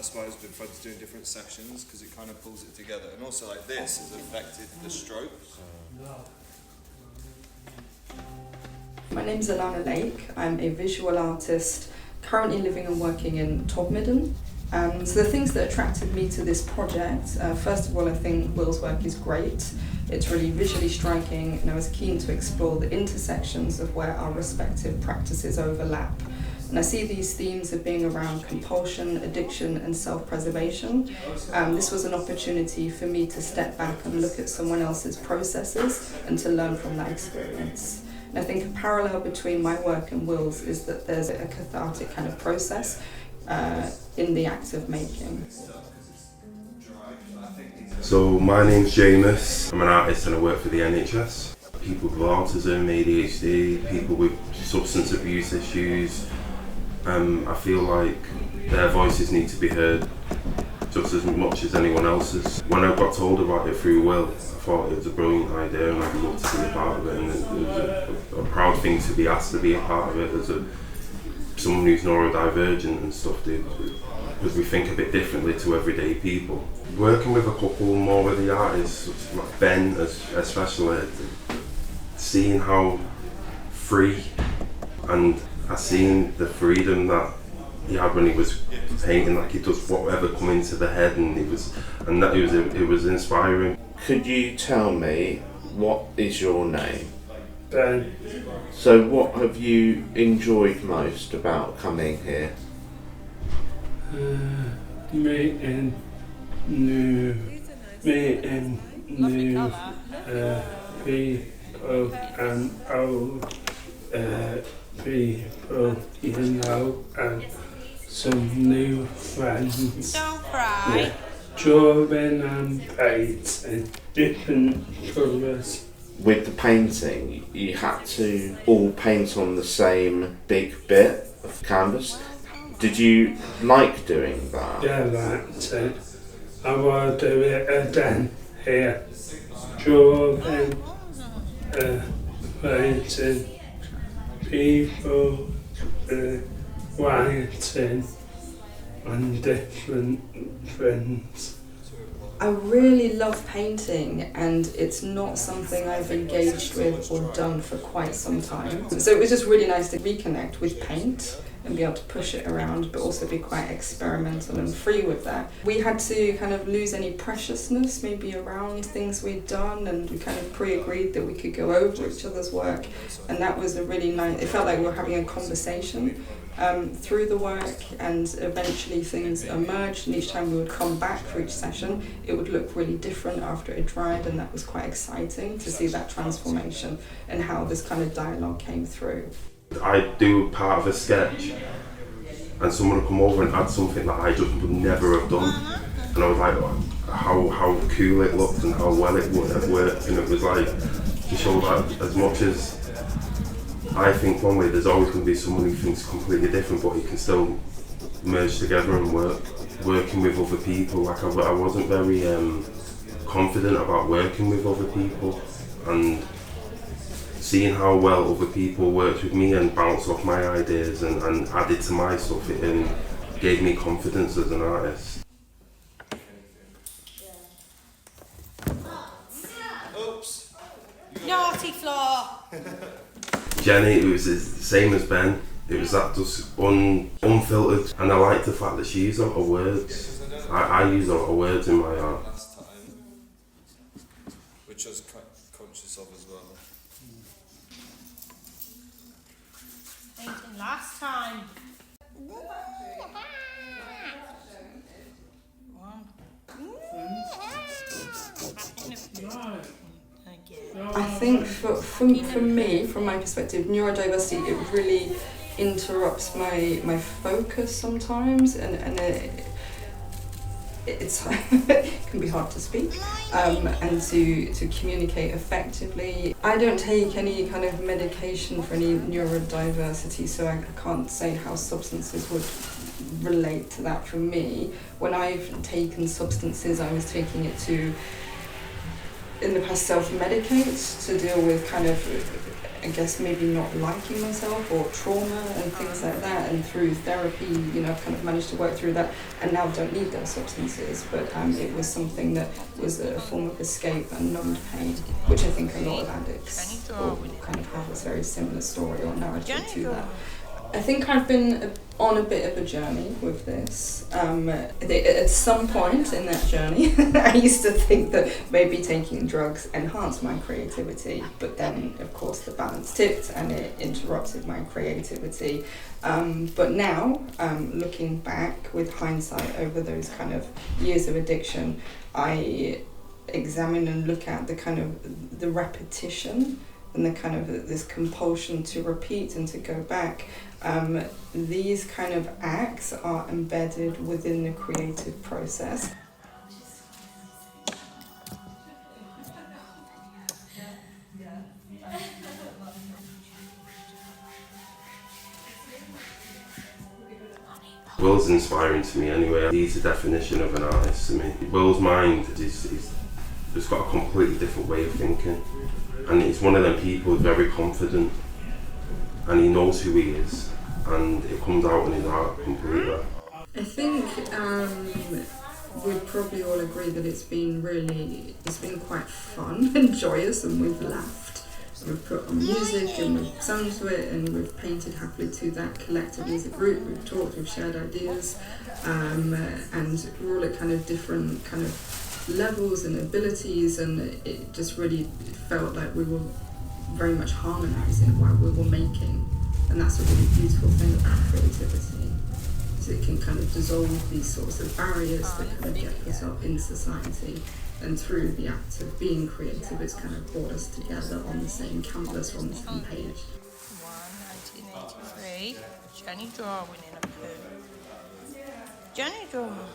that's why it's been fun to do in different sessions, because it kind of pulls it together. And also like this has affected the strokes. My name's Alana Lake. I'm a visual artist currently living and working in Todmorden. So the things that attracted me to this project, first of all, I think Will's work is great. It's really visually striking, and I was keen to explore the intersections of where our respective practices overlap. And I see these themes of being around compulsion, addiction and self-preservation. This was an opportunity for me to step back and look at someone else's processes and to learn from that experience. And I think a parallel between my work and Will's is that there's a cathartic kind of process in the act of making. So my name's James, I'm an artist and I work for the NHS. People with autism, ADHD, people with substance abuse issues, I feel like their voices need to be heard just as much as anyone else's. When I got told about it through Will, I thought it was a brilliant idea and I'd love to be a part of it, and it was a proud thing to be asked to be a part of it as someone who's neurodivergent and stuff, because we think a bit differently to everyday people. Working with a couple more of the artists, like Ben especially, seeing how free, and I seen the freedom that he had when he was painting, like he does whatever come into the head, and it was inspiring. Could you tell me what is your name? Ben. So what have you enjoyed most about coming here? Meeting new people and old people, you know, and some new friends. Don't cry. Yeah. Drawing and painting different colours. With the painting, you had to all paint on the same big bit of canvas. Did you like doing that? Yeah, that's it. I want to do it again here. Drawing, painting, people, writing, and different things. I really love painting, and it's not something I've engaged with or done for quite some time. So it was just really nice to reconnect with paint and be able to push it around, but also be quite experimental and free with that. We had to kind of lose any preciousness maybe around things we'd done, and we kind of pre-agreed that we could go over each other's work, and that was a really nice, it felt like we were having a conversation through the work, and eventually things emerged, and each time we would come back for each session it would look really different after it dried, and that was quite exciting to see that transformation and how this kind of dialogue came through. I do part of a sketch and someone would come over and add something that I just would never have done, and I was like, how cool it looked and how well it would have worked, and it was like to show that as much as I think one way, there's always going to be someone who thinks completely different, but you can still merge together and working with other people. Like I wasn't very confident about working with other people, and seeing how well other people worked with me and bounced off my ideas and added to my stuff, it gave me confidence as an artist. Oops! Naughty floor! Jenny, it was the same as Ben. It was that just unfiltered, and I like the fact that she used a lot of words. I use a lot of words in my art. Last time, which I was conscious of as well. Thinking last time. I think for me, from my perspective, neurodiversity, it really interrupts my focus sometimes, and it's it can be hard to speak and to communicate effectively. I don't take any kind of medication for any neurodiversity, so I can't say how substances would relate to that for me. When I've taken substances, I was taking it to, in the past, self-medicate to deal with kind of I guess maybe not liking myself or trauma and things like that, and through therapy, you know, I've kind of managed to work through that and now don't need those substances, but it was something that was a form of escape and numbed pain, which I think a lot of addicts will kind of have a very similar story or narrative to that. I think I've been on a bit of a journey with this. At some point in that journey, I used to think that maybe taking drugs enhanced my creativity, but then, of course, the balance tipped and it interrupted my creativity. But now, looking back with hindsight over those kind of years of addiction, I examine and look at the kind of the repetition and the kind of this compulsion to repeat and to go back. These kind of acts are embedded within the creative process. Will's inspiring to me anyway. He's the definition of an artist to me. Will's mind is just got a completely different way of thinking, and he's one of them people who's very confident, and he knows who he is, and it comes out in his art completely. I think we'd probably all agree that it's been quite fun and joyous, and we've laughed. We've put on music and we've sung to it and we've painted happily to that collectively as a group. We've talked, we've shared ideas, and we're all at kind of different kind of levels and abilities, and it just really felt like we were very much harmonising while we were making. And that's a really beautiful thing about creativity. So it can kind of dissolve these sorts of barriers that kind of get us up in society. And through the act of being creative, it's kind of brought us together on the same canvas, on the same page. 1983, Jenny Darwin in a poo. Jenny Darwin.